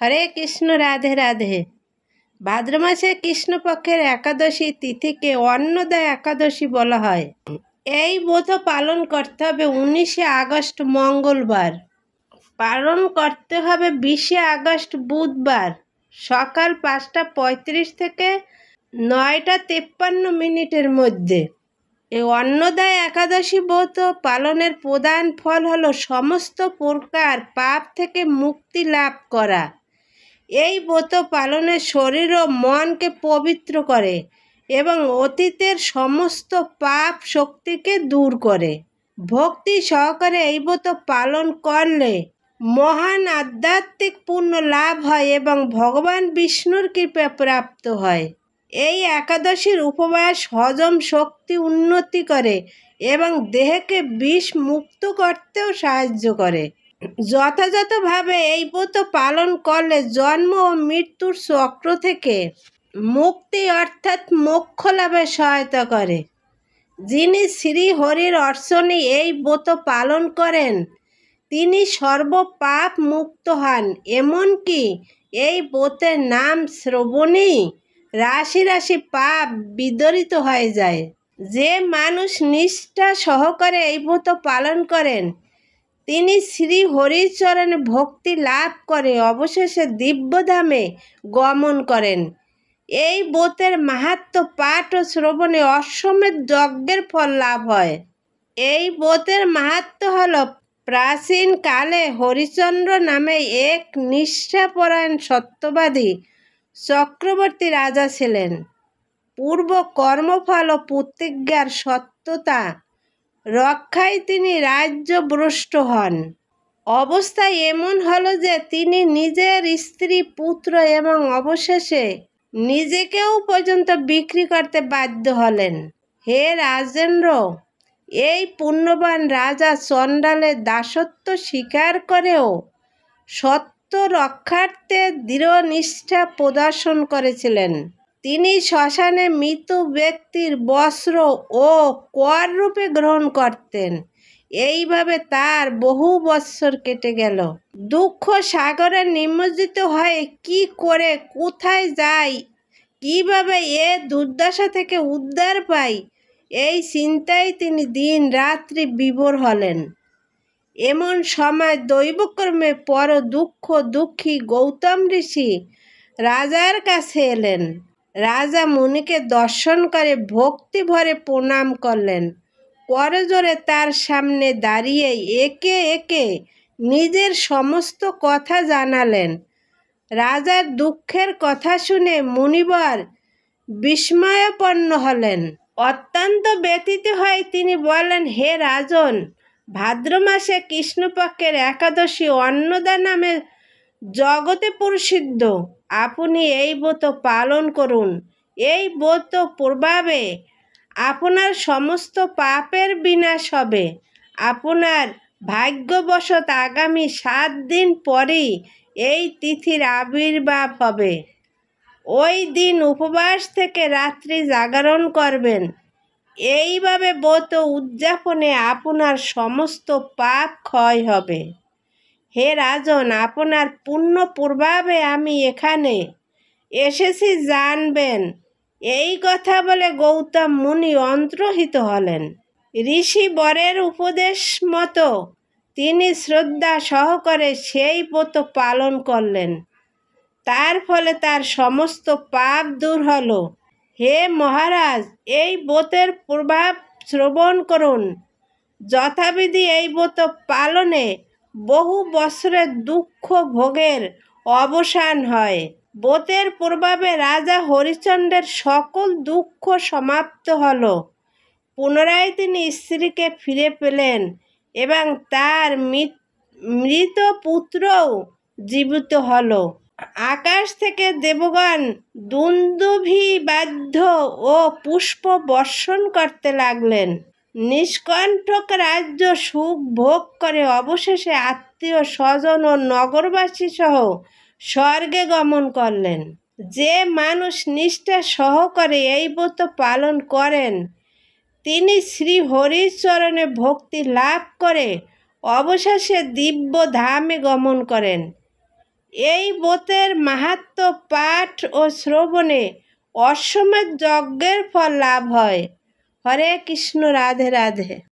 হরে কৃষ্ণ, রাধে রাধে। ভাদ্র মাসে কৃষ্ণপক্ষের একাদশী তিথিকে অন্নদা একাদশী বলা হয়। এই ব্রত পালন করতে হবে 19শে আগস্ট মঙ্গলবার, পালন করতে হবে 20শে আগস্ট বুধবার সকাল 5টা 35 থেকে 9টা 53 মধ্যে। এই অন্নদা একাদশী ব্রত পালনের প্রধান ফল হলো সমস্ত প্রকার পাপ থেকে মুক্তি লাভ করা। এই ব্রত পালনে শরীর ও মনকে পবিত্র করে এবং অতীতের সমস্ত পাপ শক্তিকে দূর করে। ভক্তি সহকারে এই ব্রত পালন করলে মহান আধ্যাত্মিক পুণ্য লাভ হয় এবং ভগবান বিষ্ণুর কৃপা প্রাপ্ত হয়। এই একাদশীর উপবাস হজম শক্তি উন্নতি করে এবং দেহকে বিষ মুক্ত করতেও সাহায্য করে। যথাযথভাবে এই ব্রত পালন করলে জন্ম ও মৃত্যুর চক্র থেকে মুক্তি অর্থাৎ মোক্ষ লাভে সহায়তা করে। যিনি শ্রী হরির অর্চনে এই ব্রত পালন করেন তিনি সর্বপাপ মুক্ত হন। এমনকি এই ব্রতের নাম শ্রবণেই রাশি রাশি পাপ বিদরিত হয়ে যায়। যে মানুষ নিষ্ঠা সহকারে এই ব্রত পালন করেন তিনি শ্রী হরির চরণে ভক্তি লাভ করে অবশেষে দিব্যধামে গমন করেন। এই ব্রতের মাহাত্ম্য পাঠ ও শ্রবণে অশ্বমেধ যজ্ঞের ফল লাভ হয়। এই ব্রতের মাহাত্ম্য হল, প্রাচীন কালে হরিশ্চন্দ্র নামে এক নিষ্ঠাপরায়ণ সত্যবাদী চক্রবর্তী রাজা ছিলেন। পূর্ব কর্মফল ও প্রতিজ্ঞার সত্যতা রক্ষায় তিনি রাজ্যভ্রষ্ট হন। অবস্থা এমন হলো যে তিনি নিজের স্ত্রী, পুত্র এবং অবশেষে নিজেকেও পর্যন্ত বিক্রি করতে বাধ্য হলেন। হে রাজেন্দ্র, এই পুণ্যবান রাজা চণ্ডালের দাসত্ব স্বীকার করেও সত্য রক্ষার্থে দৃঢ় নিষ্ঠা প্রদর্শন করেছিলেন। তিনি শ্মশানে মৃত ব্যক্তির বস্ত্র ও কর রূপে গ্রহণ করতেন। এইভাবে তার বহু বৎসর কেটে গেল। দুঃখ সাগরে নিমজ্জিত হয়ে কি করে কোথায় যাই, কিভাবে এ দুর্দশা থেকে উদ্ধার পাই, এই চিন্তায় তিনি দিন রাত্রি বিভোর হলেন। এমন সময় দৈবক্রমে পর দুঃখী গৌতম ঋষি রাজার কাছে এলেন। রাজা মুনিকে দর্শন করে ভক্তি ভরে প্রণাম করলেন। করজোড়ে তার সামনে দাঁড়িয়ে একে একে নিজের সমস্ত কথা জানালেন। রাজার দুঃখের কথা শুনে মুনিবর বিস্ময়াপন্ন হলেন। অত্যন্ত ব্যথিত হয়ে তিনি বললেন, হে রাজন, ভাদ্র মাসে কৃষ্ণপক্ষের একাদশী অন্নদা নামে জগতে প্রসিদ্ধ। আপনি এই ব্রত পালন করুন। এই ব্রত প্রভাবে আপনার সমস্ত পাপের বিনাশ হবে। আপনার ভাগ্যবশত আগামী 7 দিন পরেই এই তিথির আবির্ভাব হবে। ওই দিন উপবাস থেকে রাত্রি জাগরণ করবেন। এইভাবে ব্রত উদযাপনে আপনার সমস্ত পাপ ক্ষয় হবে। হে রাজন, আপনার পুণ্য প্রভাবে আমি এখানে এসেছি জানবেন। এই কথা বলে গৌতম মুনি অন্তর্হিত হলেন। ঋষি বরের উপদেশ মতো তিনি শ্রদ্ধা সহকারে সেই ব্রত পালন করলেন। তার ফলে তার সমস্ত পাপ দূর হল। হে মহারাজ, এই ব্রতের প্রভাব শ্রবণ করুন। যথাবিধি এই ব্রত পালনে বহু বছরের দুঃখ ভোগের অবসান হয়। ব্রতের প্রভাবে রাজা হরিশ্চন্দ্রের সকল দুঃখ সমাপ্ত হল। পুনরায় তিনি স্ত্রীকে ফিরে পেলেন এবং তার মৃত পুত্রও জীবিত হল। আকাশ থেকে দেবগণ দুন্দুভি বাদ্য ও পুষ্প বর্ষণ করতে লাগলেন। নিষ্কণ্টক রাজ্য সুখ ভোগ করে অবশেষে আত্মীয় স্বজন ও নগরবাসী সহ স্বর্গে গমন করলেন। যে মানুষ নিষ্ঠা সহকারে এই ব্রত পালন করেন তিনি শ্রী হরির চরণে ভক্তি লাভ করে অবশেষে দিব্য ধামে গমন করেন। এই ব্রতের মাহাত্ম্য পাঠ ও শ্রবণে অশ্বমেধ যজ্ঞের ফল লাভ হয়। হরে কৃষ্ণ, রাধে রাধে।